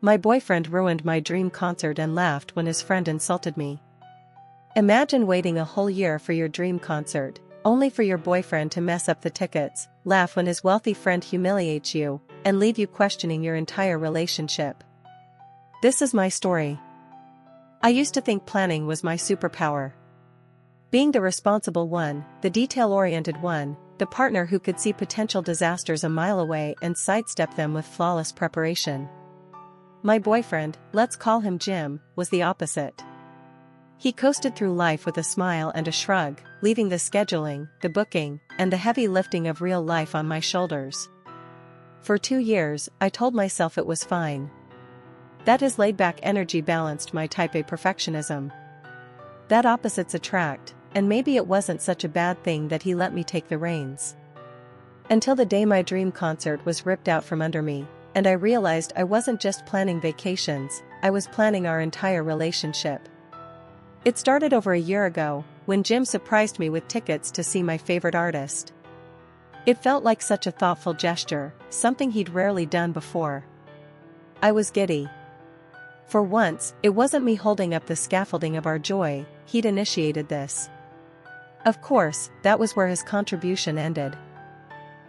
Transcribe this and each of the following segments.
My boyfriend ruined my dream concert and laughed when his friend insulted me. Imagine waiting a whole year for your dream concert, only for your boyfriend to mess up the tickets, laugh when his wealthy friend humiliates you, and leave you questioning your entire relationship. This is my story. I used to think planning was my superpower. Being the responsible one, the detail-oriented one, the partner who could see potential disasters a mile away and sidestep them with flawless preparation. My boyfriend, let's call him Jim, was the opposite. He coasted through life with a smile and a shrug, leaving the scheduling, the booking, and the heavy lifting of real life on my shoulders. For 2 years, I told myself it was fine. That his laid-back energy balanced my type A perfectionism. That opposites attract, and maybe it wasn't such a bad thing that he let me take the reins. Until the day my dream concert was ripped out from under me, and I realized I wasn't just planning vacations, I was planning our entire relationship. It started over a year ago, when Jim surprised me with tickets to see my favorite artist. It felt like such a thoughtful gesture, something he'd rarely done before. I was giddy. For once, it wasn't me holding up the scaffolding of our joy, he'd initiated this. Of course, that was where his contribution ended.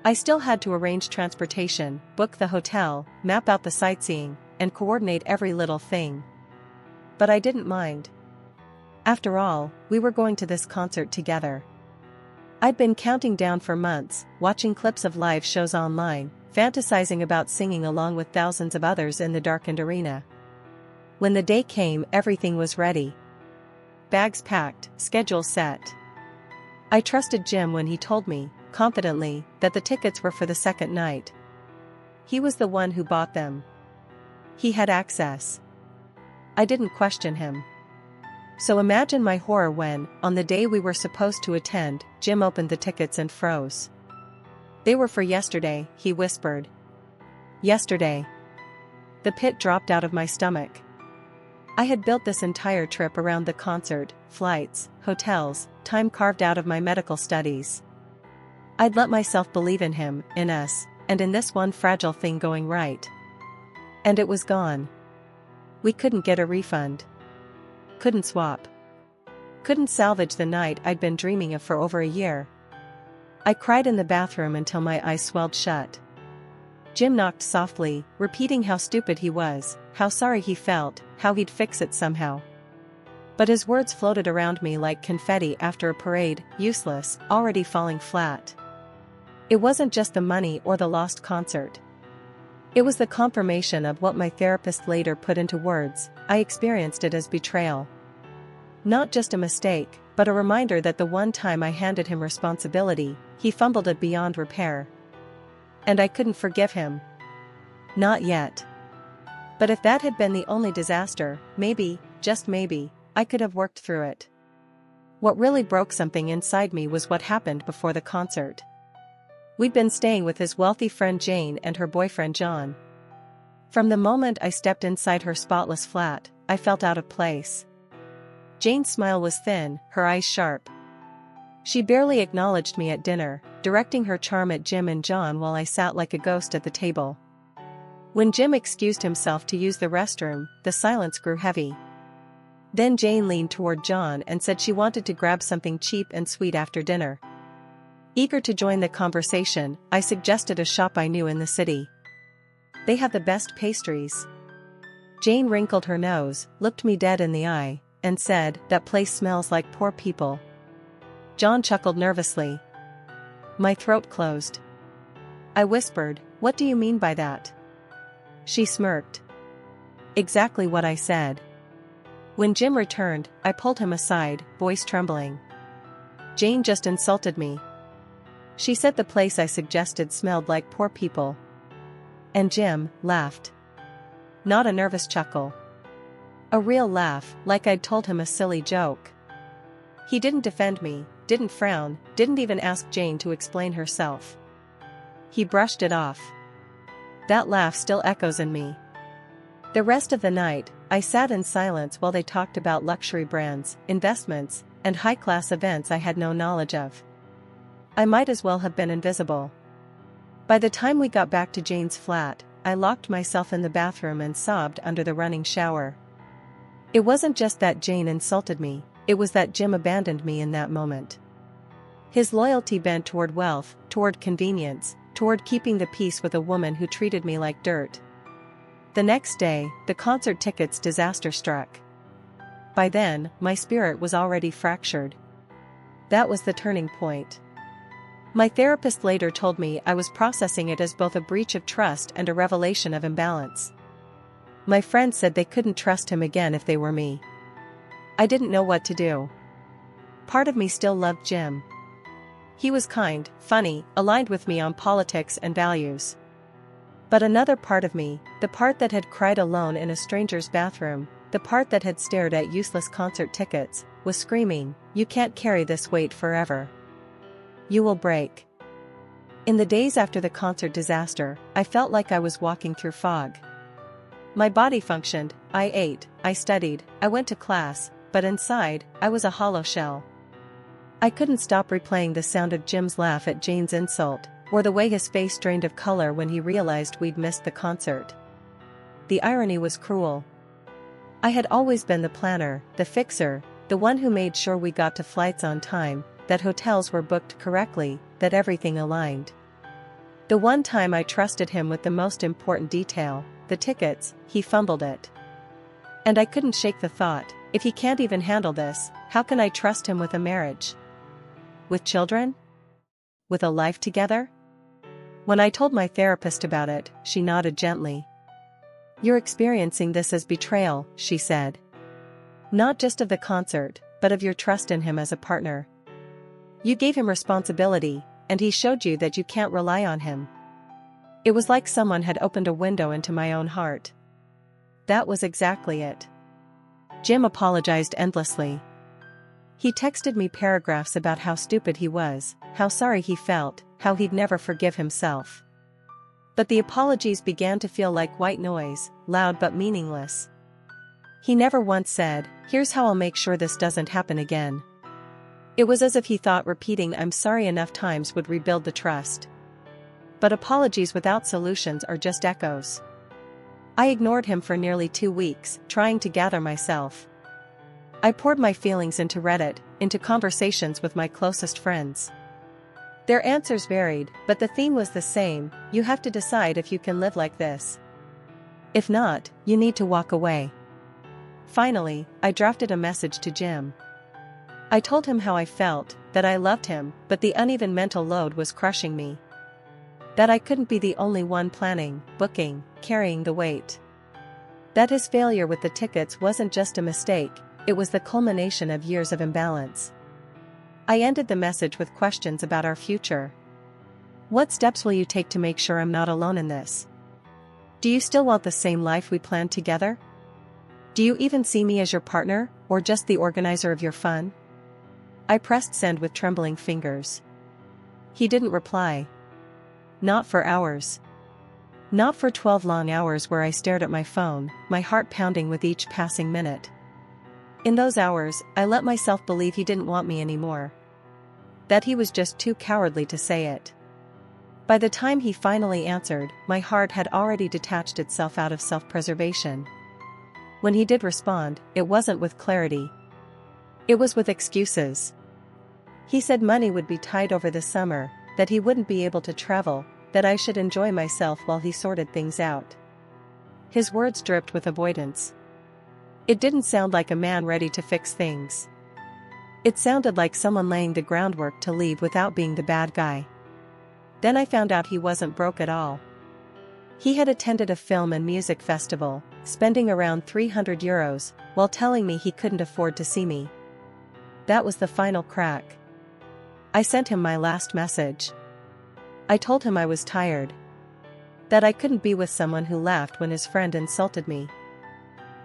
I still had to arrange transportation, book the hotel, map out the sightseeing, and coordinate every little thing. But I didn't mind. After all, we were going to this concert together. I'd been counting down for months, watching clips of live shows online, fantasizing about singing along with thousands of others in the darkened arena. When the day came, everything was ready. Bags packed, schedule set. I trusted Jim when he told me, confidently, that the tickets were for the second night. He was the one who bought them. He had access. I didn't question him. So imagine my horror when, on the day we were supposed to attend, Jim opened the tickets and froze. They were for yesterday, he whispered. Yesterday. The pit dropped out of my stomach. I had built this entire trip around the concert, flights, hotels, time carved out of my medical studies. I'd let myself believe in him, in us, and in this one fragile thing going right. And it was gone. We couldn't get a refund. Couldn't swap. Couldn't salvage the night I'd been dreaming of for over a year. I cried in the bathroom until my eyes swelled shut. Jim knocked softly, repeating how stupid he was, how sorry he felt, how he'd fix it somehow. But his words floated around me like confetti after a parade, useless, already falling flat. It wasn't just the money or the lost concert. It was the confirmation of what my therapist later put into words. I experienced it as betrayal. Not just a mistake, but a reminder that the one time I handed him responsibility, he fumbled it beyond repair. And I couldn't forgive him. Not yet. But if that had been the only disaster, maybe, just maybe, I could have worked through it. What really broke something inside me was what happened before the concert. We'd been staying with his wealthy friend Jane and her boyfriend John. From the moment I stepped inside her spotless flat, I felt out of place. Jane's smile was thin, her eyes sharp. She barely acknowledged me at dinner, directing her charm at Jim and John while I sat like a ghost at the table. When Jim excused himself to use the restroom, the silence grew heavy. Then Jane leaned toward John and said she wanted to grab something cheap and sweet after dinner. Eager to join the conversation, I suggested a shop I knew in the city. They have the best pastries. Jane wrinkled her nose, looked me dead in the eye, and said, "That place smells like poor people." John chuckled nervously. My throat closed. I whispered, "What do you mean by that?" She smirked. Exactly what I said. When Jim returned, I pulled him aside, voice trembling. Jane just insulted me. She said the place I suggested smelled like poor people. And Jim laughed. Not a nervous chuckle. A real laugh, like I'd told him a silly joke. He didn't defend me, didn't frown, didn't even ask Jane to explain herself. He brushed it off. That laugh still echoes in me. The rest of the night, I sat in silence while they talked about luxury brands, investments, and high-class events I had no knowledge of. I might as well have been invisible. By the time we got back to Jane's flat, I locked myself in the bathroom and sobbed under the running shower. It wasn't just that Jane insulted me, it was that Jim abandoned me in that moment. His loyalty bent toward wealth, toward convenience, toward keeping the peace with a woman who treated me like dirt. The next day, the concert tickets disaster struck. By then, my spirit was already fractured. That was the turning point. My therapist later told me I was processing it as both a breach of trust and a revelation of imbalance. My friends said they couldn't trust him again if they were me. I didn't know what to do. Part of me still loved Jim. He was kind, funny, aligned with me on politics and values. But another part of me, the part that had cried alone in a stranger's bathroom, the part that had stared at useless concert tickets, was screaming, "You can't carry this weight forever. You will break." In the days after the concert disaster, I felt like I was walking through fog. My body functioned, I ate, I studied, I went to class, but inside, I was a hollow shell. I couldn't stop replaying the sound of Jim's laugh at Jane's insult, or the way his face drained of color when he realized we'd missed the concert. The irony was cruel. I had always been the planner, the fixer, the one who made sure we got to flights on time, that hotels were booked correctly, that everything aligned. The one time I trusted him with the most important detail, the tickets, he fumbled it. And I couldn't shake the thought, if he can't even handle this, how can I trust him with a marriage? With children? With a life together? When I told my therapist about it, she nodded gently. "You're experiencing this as betrayal," she said. "Not just of the concert, but of your trust in him as a partner. You gave him responsibility, and he showed you that you can't rely on him." It was like someone had opened a window into my own heart. That was exactly it. Jim apologized endlessly. He texted me paragraphs about how stupid he was, how sorry he felt, how he'd never forgive himself. But the apologies began to feel like white noise, loud but meaningless. He never once said, "Here's how I'll make sure this doesn't happen again." It was as if he thought repeating "I'm sorry" enough times would rebuild the trust. But apologies without solutions are just echoes. I ignored him for nearly 2 weeks, trying to gather myself. I poured my feelings into Reddit, into conversations with my closest friends. Their answers varied, but the theme was the same: you have to decide if you can live like this. If not, you need to walk away. Finally, I drafted a message to Jim. I told him how I felt, that I loved him, but the uneven mental load was crushing me. That I couldn't be the only one planning, booking, carrying the weight. That his failure with the tickets wasn't just a mistake, it was the culmination of years of imbalance. I ended the message with questions about our future. What steps will you take to make sure I'm not alone in this? Do you still want the same life we planned together? Do you even see me as your partner, or just the organizer of your fun? I pressed send with trembling fingers. He didn't reply. Not for hours. Not for 12 long hours where I stared at my phone, my heart pounding with each passing minute. In those hours, I let myself believe he didn't want me anymore. That he was just too cowardly to say it. By the time he finally answered, my heart had already detached itself out of self-preservation. When he did respond, it wasn't with clarity. It was with excuses. He said money would be tight over the summer, that he wouldn't be able to travel, that I should enjoy myself while he sorted things out. His words dripped with avoidance. It didn't sound like a man ready to fix things. It sounded like someone laying the groundwork to leave without being the bad guy. Then I found out he wasn't broke at all. He had attended a film and music festival, spending around €300, while telling me he couldn't afford to see me. That was the final crack. I sent him my last message. I told him I was tired. That I couldn't be with someone who laughed when his friend insulted me.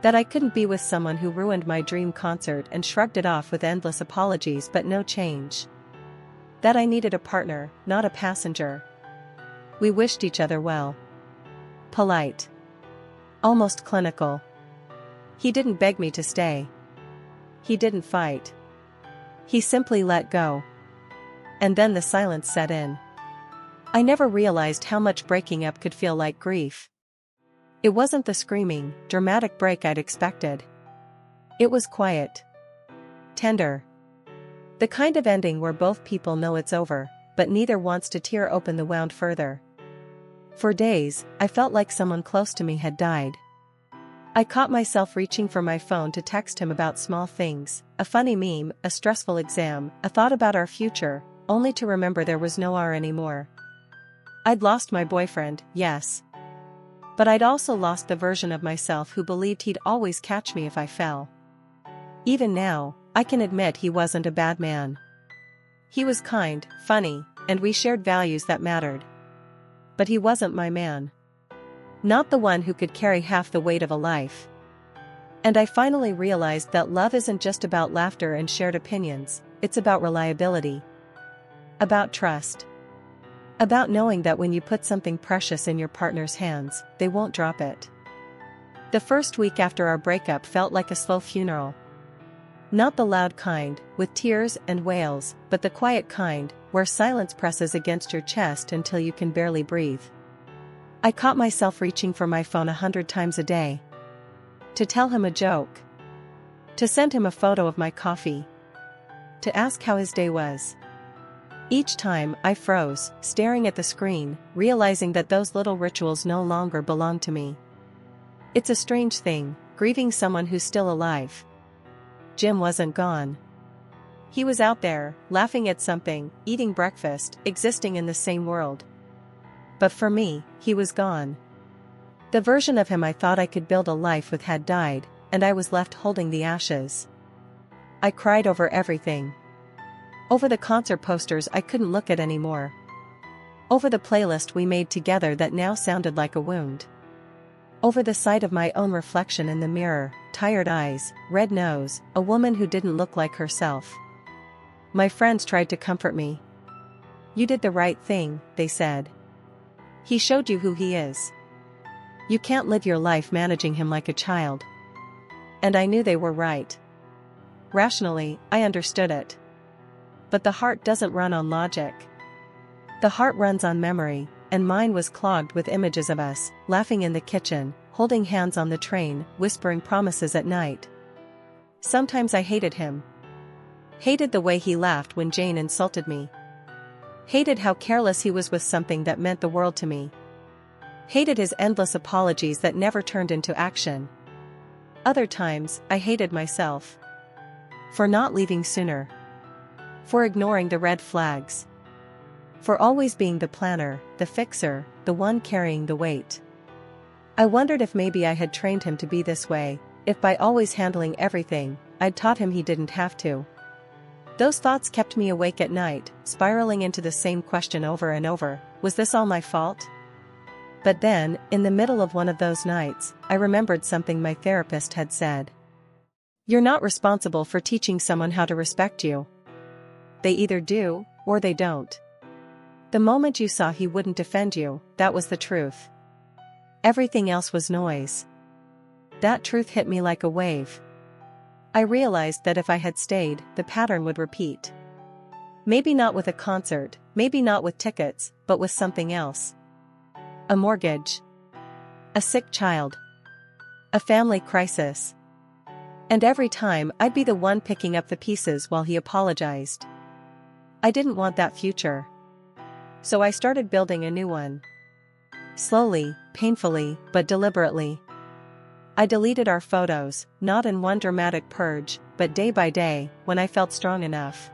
That I couldn't be with someone who ruined my dream concert and shrugged it off with endless apologies but no change. That I needed a partner, not a passenger. We wished each other well. Polite. Almost clinical. He didn't beg me to stay. He didn't fight. He simply let go. And then the silence set in. I never realized how much breaking up could feel like grief. It wasn't the screaming, dramatic break I'd expected. It was quiet. Tender. The kind of ending where both people know it's over, but neither wants to tear open the wound further. For days, I felt like someone close to me had died. I caught myself reaching for my phone to text him about small things, a funny meme, a stressful exam, a thought about our future, only to remember there was no R anymore. I'd lost my boyfriend, yes. But I'd also lost the version of myself who believed he'd always catch me if I fell. Even now, I can admit he wasn't a bad man. He was kind, funny, and we shared values that mattered. But he wasn't my man. Not the one who could carry half the weight of a life. And I finally realized that love isn't just about laughter and shared opinions, it's about reliability. About trust. About knowing that when you put something precious in your partner's hands, they won't drop it. The first week after our breakup felt like a slow funeral. Not the loud kind, with tears and wails, but the quiet kind, where silence presses against your chest until you can barely breathe. I caught myself reaching for my phone 100 times a day. To tell him a joke. To send him a photo of my coffee. To ask how his day was. Each time, I froze, staring at the screen, realizing that those little rituals no longer belonged to me. It's a strange thing, grieving someone who's still alive. Jim wasn't gone. He was out there, laughing at something, eating breakfast, existing in the same world. But for me, he was gone. The version of him I thought I could build a life with had died, and I was left holding the ashes. I cried over everything. Over the concert posters I couldn't look at anymore. Over the playlist we made together that now sounded like a wound. Over the sight of my own reflection in the mirror, tired eyes, red nose, a woman who didn't look like herself. My friends tried to comfort me. "You did the right thing," they said. "He showed you who he is. You can't live your life managing him like a child." And I knew they were right. Rationally, I understood it. But the heart doesn't run on logic. The heart runs on memory, and mine was clogged with images of us, laughing in the kitchen, holding hands on the train, whispering promises at night. Sometimes I hated him. Hated the way he laughed when Jane insulted me. Hated how careless he was with something that meant the world to me. Hated his endless apologies that never turned into action. Other times, I hated myself. For not leaving sooner. For ignoring the red flags. For always being the planner, the fixer, the one carrying the weight. I wondered if maybe I had trained him to be this way, if by always handling everything, I'd taught him he didn't have to. Those thoughts kept me awake at night, spiraling into the same question over and over: was this all my fault? But then, in the middle of one of those nights, I remembered something my therapist had said. "You're not responsible for teaching someone how to respect you. They either do, or they don't." The moment you saw he wouldn't defend you, that was the truth. Everything else was noise. That truth hit me like a wave. I realized that if I had stayed, the pattern would repeat. Maybe not with a concert, maybe not with tickets, but with something else. A mortgage. A sick child. A family crisis. And every time, I'd be the one picking up the pieces while he apologized. I didn't want that future. So I started building a new one. Slowly, painfully, but deliberately. I deleted our photos, not in one dramatic purge, but day by day, when I felt strong enough.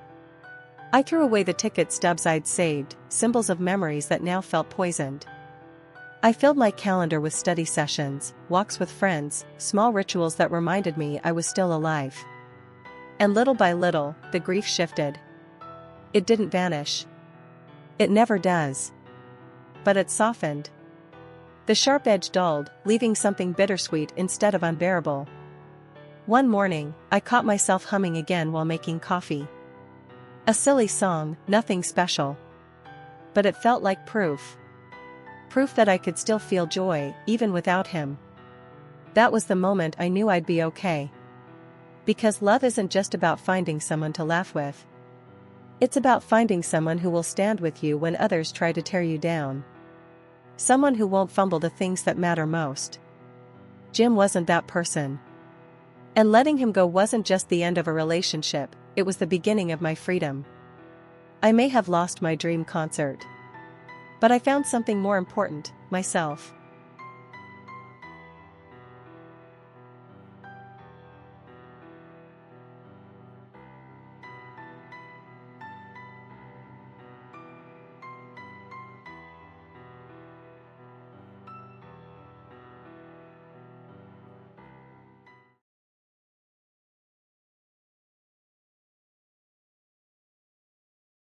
I threw away the ticket stubs I'd saved, symbols of memories that now felt poisoned. I filled my calendar with study sessions, walks with friends, small rituals that reminded me I was still alive. And little by little, the grief shifted. It didn't vanish. It never does. But it softened. The sharp edge dulled, leaving something bittersweet instead of unbearable. One morning, I caught myself humming again while making coffee. A silly song, nothing special. But it felt like proof. Proof that I could still feel joy, even without him. That was the moment I knew I'd be okay. Because love isn't just about finding someone to laugh with. It's about finding someone who will stand with you when others try to tear you down. Someone who won't fumble the things that matter most. Jim wasn't that person. And letting him go wasn't just the end of a relationship, it was the beginning of my freedom. I may have lost my dream concert, but I found something more important, myself.